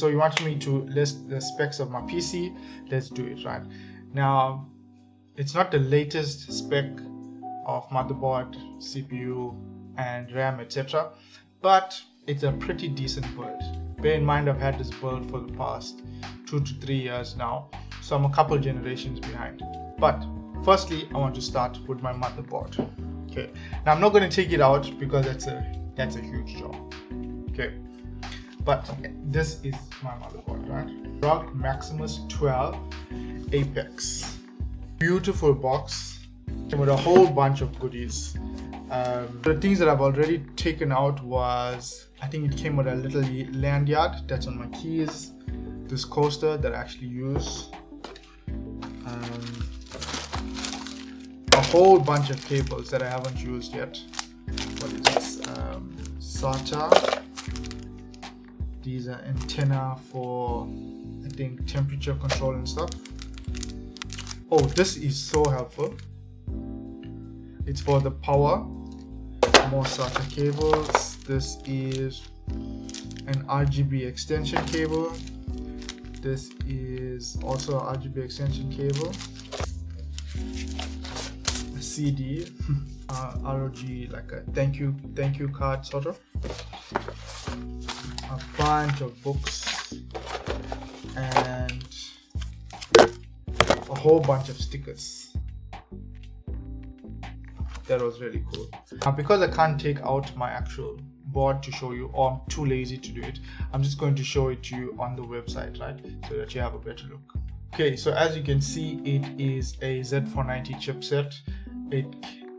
So you wanted me to list the specs of my PC. Let's do it. Right now, it's not the latest spec of motherboard, CPU, and RAM, etc., but it's a pretty decent build. Bear in mind, I've had this build for the past 2 to 3 years now, so I'm a couple generations behind. But firstly, I want to start with my motherboard. Okay, now I'm not going to take it out because that's a huge job. Okay, but this is my motherboard, right? ROG Maximus 12 Apex. Beautiful box with a whole bunch of goodies. The things that I've already taken out was, I think it came with a little lanyard that's on my keys, this coaster that I actually use, a whole bunch of cables that I haven't used yet. What is this? SATA. These are antenna for, I think, temperature control and stuff. Oh, this is so helpful. It's for the power. More SATA cables. This is an RGB extension cable. This is also an RGB extension cable. A CD, ROG, like a thank you card sort of. A bunch of books and a whole bunch of stickers. That was really cool. Now, because I can't take out my actual board to show you, or I'm too lazy to do it, I'm just going to show it to you on the website, right? So that you have a better look. Okay, so as you can see, it is a Z490 chipset.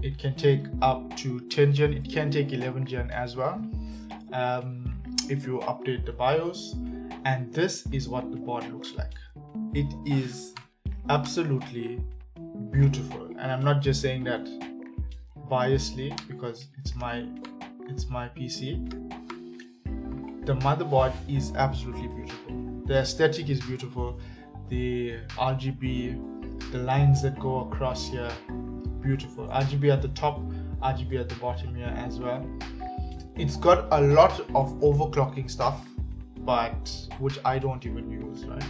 It can take up to 10 gen. It can take 11 gen as well, if you update the BIOS. And this is what the board looks like. It is absolutely beautiful, and I'm not just saying that biasly because it's my PC. The motherboard is absolutely beautiful. The aesthetic is beautiful. The RGB, the lines that go across here, beautiful. RGB at the top, RGB at the bottom here as well. It's got a lot of overclocking stuff, but which I don't even use, right?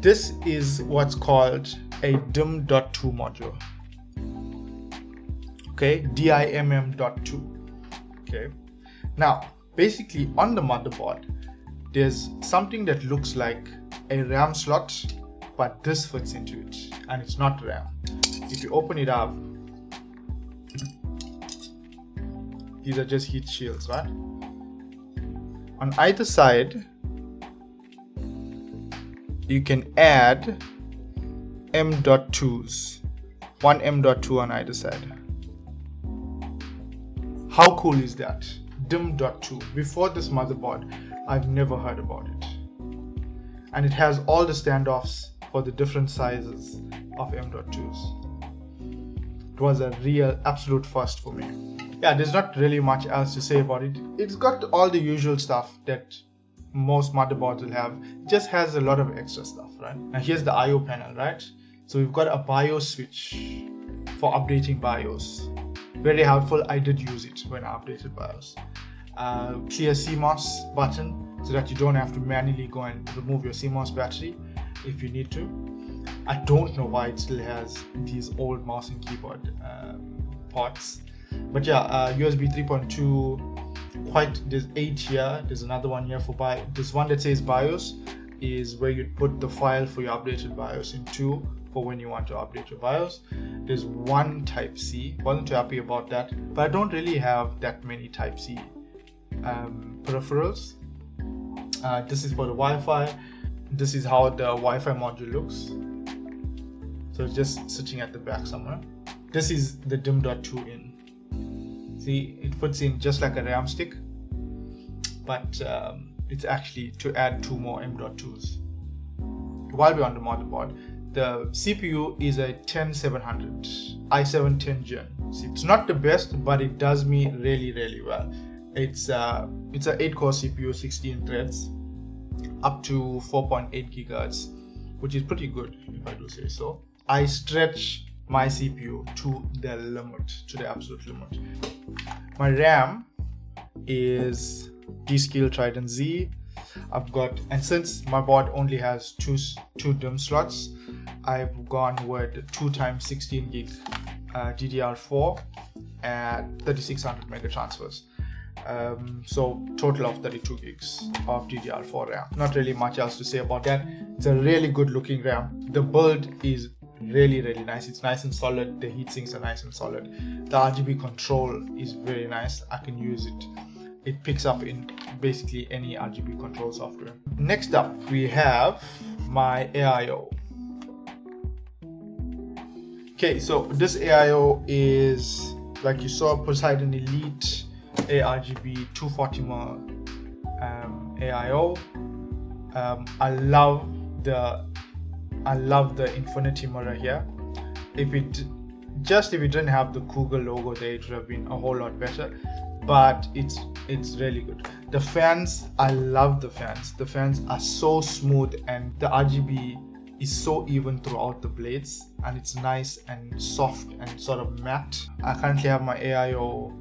This is what's called a DIMM.2 module. Okay, DIMM.2. Okay, now basically on the motherboard there's something that looks like a RAM slot, but this fits into it and it's not RAM. If you open it up, these are just heat shields, right? On either side you can add M.2s, one M.2 on either side. How cool is that? DIMM.2. Before this motherboard, I've never heard about it. And it has all the standoffs for the different sizes of M.2s. It was a real absolute first for me. Yeah, there's not really much else to say about it. It's got all the usual stuff that most motherboards will have. It just has a lot of extra stuff, right? Now here's the IO panel, right? So we've got a BIOS switch for updating BIOS. Very helpful. I did use it when I updated BIOS. Clear CMOS button so that you don't have to manually go and remove your CMOS battery if you need to. I don't know why it still has these old mouse and keyboard ports. But yeah, USB 3.2, there's 8 here. There's another one here for this one that says BIOS is where you put the file for your updated BIOS into for when you want to update your BIOS. There's one Type-C. Wasn't too happy about that, but I don't really have that many Type-C peripherals. This is for the Wi-Fi. This is how the Wi-Fi module looks. So it's just sitting at the back somewhere. This is the DIMM.2 in. See, it fits in just like a RAM stick, but it's actually to add 2 more M.2s. While we're on the motherboard, the CPU is a 10700 i7 10 Gen. It's not the best, but it does me really well. It's a 8-core CPU, 16 threads, up to 4.8 gigahertz, which is pretty good if I do say so. I stretch my CPU to the limit, to the absolute limit. My RAM is G-Skill Trident Z. I've got, and since my board only has two DIMM slots, I've gone with 2 times 16 gig DDR4 at 3600 mega transfers. So total of 32 gigs of DDR4 RAM. Not really much else to say about that. It's a really good looking RAM. The build is really nice. It's nice and solid. The heat sinks are nice and solid. The RGB control is very nice. I can use it. It picks up in basically any RGB control software. Next up, we have my AIO. Okay, so this AIO is, like you saw, Poseidon Elite ARGB 240mm AIO. I love the infinity mirror here. If it didn't have the Cougar logo there, it would have been a whole lot better. But it's really good. The fans, I love the fans. The fans are so smooth, and the RGB is so even throughout the blades, and it's nice and soft and sort of matte. I currently have my AIO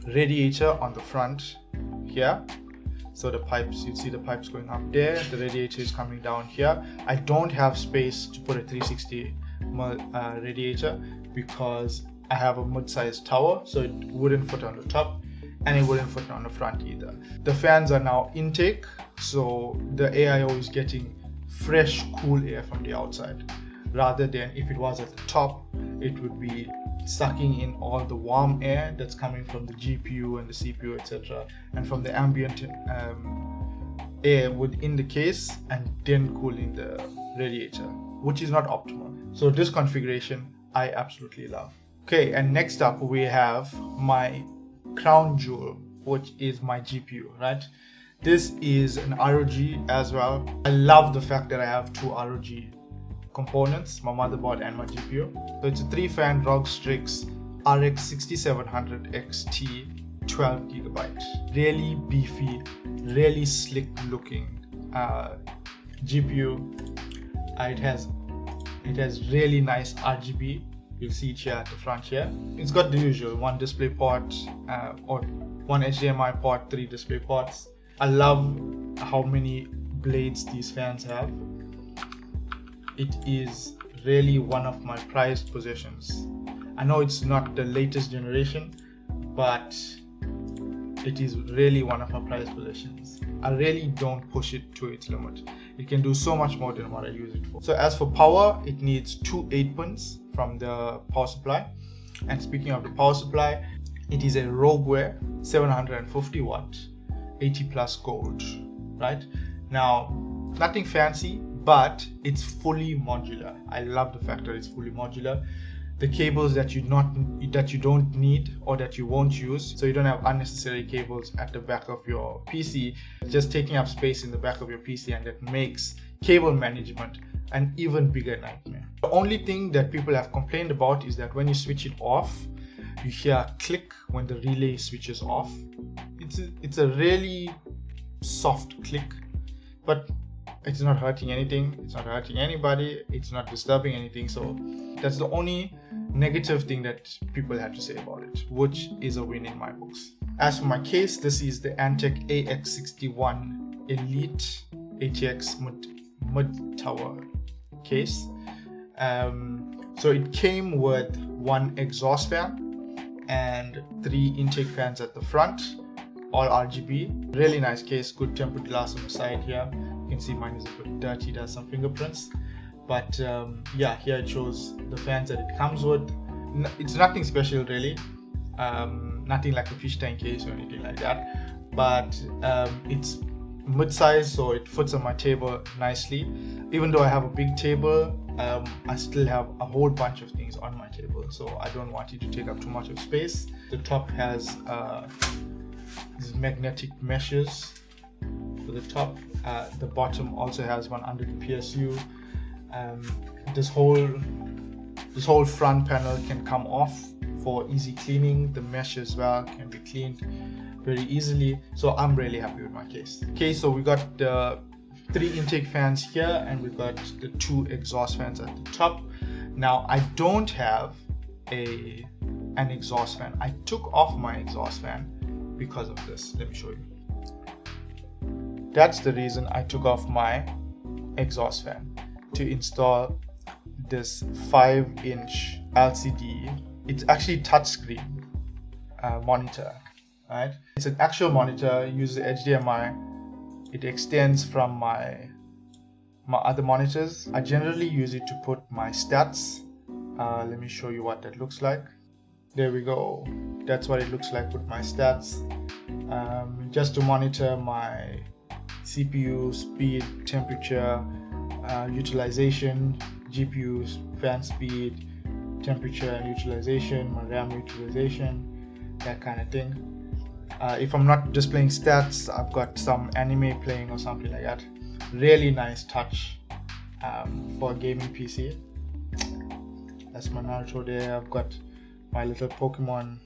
radiator on the front here. So the pipes, you see the pipes going up there. The radiator is coming down here. I don't have space to put a 360 radiator because I have a mid-sized tower, so it wouldn't fit on the top and it wouldn't fit on the front either. The fans are now intake, so the AIO is getting fresh, cool air from the outside, rather than if it was at the top, it would be sucking in all the warm air that's coming from the GPU and the CPU, etc., and from the ambient air within the case, and then cooling the radiator, which is not optimal. So this configuration I absolutely love. Okay, and next up we have my crown jewel, which is my GPU, right? This is an ROG as well. I love the fact that I have 2 ROG components, my motherboard and my GPU. So it's a 3-fan ROG Strix RX 6700 XT 12GB. Really beefy, really slick looking GPU. It has really nice RGB. You'll see it here at the front here. It's got the usual 1 display port or 1 HDMI port, 3 display ports. I love how many blades these fans have. It is really one of my prized possessions. I know it's not the latest generation, but it is really one of my prized possessions. I really don't push it to its limit. It can do so much more than what I use it for. So as for power, it needs 2 8-pins from the power supply. And speaking of the power supply, it is a Rogueware 750 watt 80 plus gold, right? Now, nothing fancy, but it's fully modular. I love the fact that it's fully modular. The cables that you don't need or that you won't use, so you don't have unnecessary cables at the back of your PC, just taking up space in the back of your PC, and that makes cable management an even bigger nightmare. The only thing that people have complained about is that when you switch it off, you hear a click when the relay switches off. It's a really soft click, but it's not hurting anything, it's not hurting anybody, it's not disturbing anything. So that's the only negative thing that people have to say about it, which is a win in my books. As for my case, this is the Antec AX61 Elite ATX mid-tower case. So it came with 1 exhaust fan and 3 intake fans at the front, all RGB. Really nice case, good tempered glass on the side here. You can see mine is a bit dirty, there's some fingerprints, but yeah, here it shows the fans that it comes with. It's nothing special really, nothing like a fish tank case or anything like that, but it's mid-size, so it fits on my table nicely. Even though I have a big table, I still have a whole bunch of things on my table, so I don't want it to take up too much of space. The top has these magnetic meshes for the top. The bottom also has one under the PSU. This whole front panel can come off for easy cleaning. The mesh as well can be cleaned very easily, so I'm really happy with my case. Okay, so we got the 3 intake fans here, and we got the 2 exhaust fans at the top. Now I don't have an exhaust fan. I took off my exhaust fan because of this. Let me show you. That's the reason I took off my exhaust fan to install this 5-inch LCD. It's actually touchscreen monitor, right? It's an actual monitor, uses HDMI. It extends from my other monitors. I generally use it to put my stats. Let me show you what that looks like. There we go. That's what it looks like with my stats. Just to monitor my CPU speed, temperature, utilization, GPU fan speed, temperature and utilization, my RAM utilization, that kind of thing. If I'm not displaying stats, I've got some anime playing or something like that. Really nice touch for a gaming PC. That's my Naruto there. I've got my little Pokemon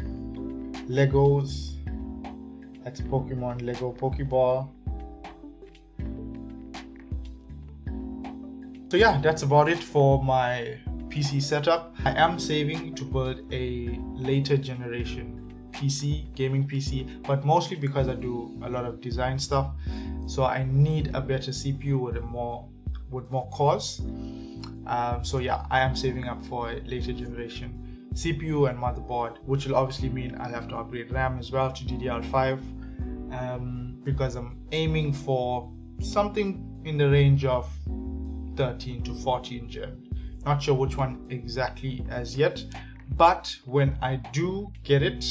Legos. That's Pokemon Lego Pokeball. So yeah, that's about it for my PC setup. I am saving to build a later generation PC, gaming PC, but mostly because I do a lot of design stuff, so I need a better CPU with more cores. So yeah, I am saving up for a later generation CPU and motherboard, which will obviously mean I'll have to upgrade RAM as well to DDR5, because I'm aiming for something in the range of 13 to 14 gen. Not sure which one exactly as yet, but when I do get it,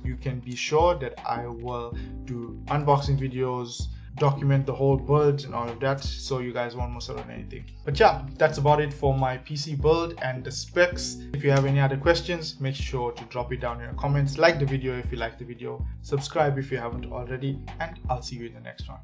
you can be sure that I will do unboxing videos, document the whole build and all of that, so you guys won't miss out on anything. But yeah, that's about it for my PC build and the specs. If you have any other questions, make sure to drop it down in the comments. Like the video if you like the video, subscribe if you haven't already, and I'll see you in the next one.